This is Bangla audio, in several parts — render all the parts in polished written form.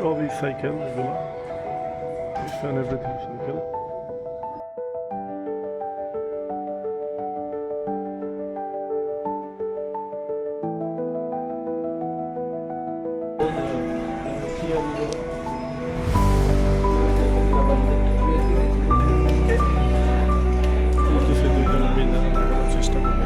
All these cycles, we found everything cycle. চেষ্টা করবে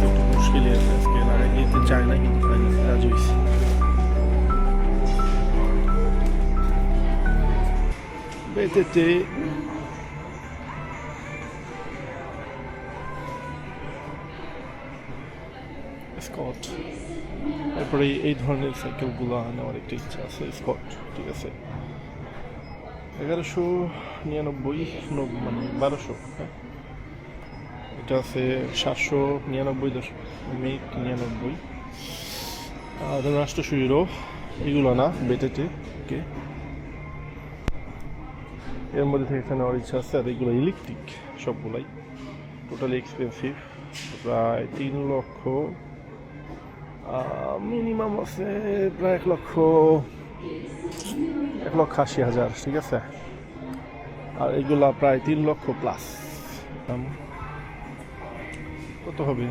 একটু মুশকিলই আছে আজকে লাগাই যেতে চায় না কিন্তু রাজি হয়েছে বেতেতে স্কট তারপরে এই ধরনের সাইকেলগুলো নেওয়ার একটা ইচ্ছা আছে স্কট ঠিক আছে 1199 মানে 1200 হ্যাঁ এটা আছে 799 মেক 99 আর রাষ্ট্র ইউরো এগুলো না বেটেতে ওকে এর মধ্যে থেকে এখানে নেওয়ার ইচ্ছা আছে আর এগুলো ইলেকট্রিক সবগুলাই টোটালি এক্সপেন্সিভ প্রায় 3 লক্ষ মিনিমাম আছে প্রায় 1,80,000 ঠিক আছে আর এগুলা প্রায় 3 লক্ষ প্লাস কত হবে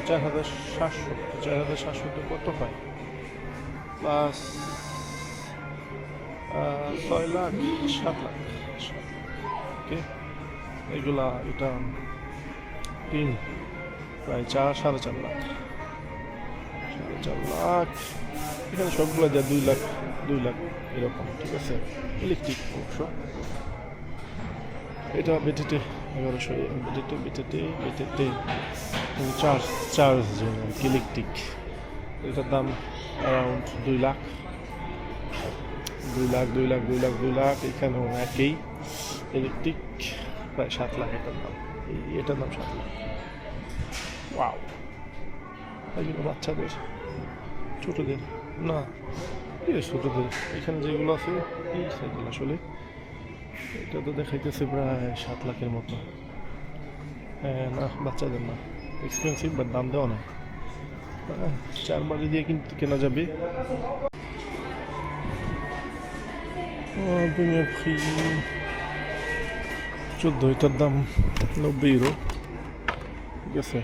4,700 কত হয় প্লাস 6 লাখ 7 লাখ ওকে এগুলা এটা প্রায় 4-4.5 লাখ 4.5 লাখ এখানে সবগুলো যা 2 লাখ এরকম ঠিক আছে ইলেকট্রিক অবশ্য এটা বেটেতে 1100 বেটেতে চার্জ জন্য ইলেকট্রিক এটার দাম অ্যারাউন্ড 2 লাখ এখানেও একই ইলেকট্রিক প্রায় 7 লাখ এটার দাম এটার দাম 7 লাখ ওয়াও এগুলো বাচ্চাদের ছোটদের না ছোটদের এখানে যেগুলো আছে এই সাইকেল আসলে এটা তো দেখাইতেছে প্রায় 7 লাখের মতো হ্যাঁ না বাচ্চাদের না এক্সপেন্সিভ বাট দাম দেওয়া না 4 বাড়ি দিয়ে কিন্তু কেনা যাবে প্রিমিয়ার ফ্রি 14 এটার দাম 90 ইউরো ঠিক আছে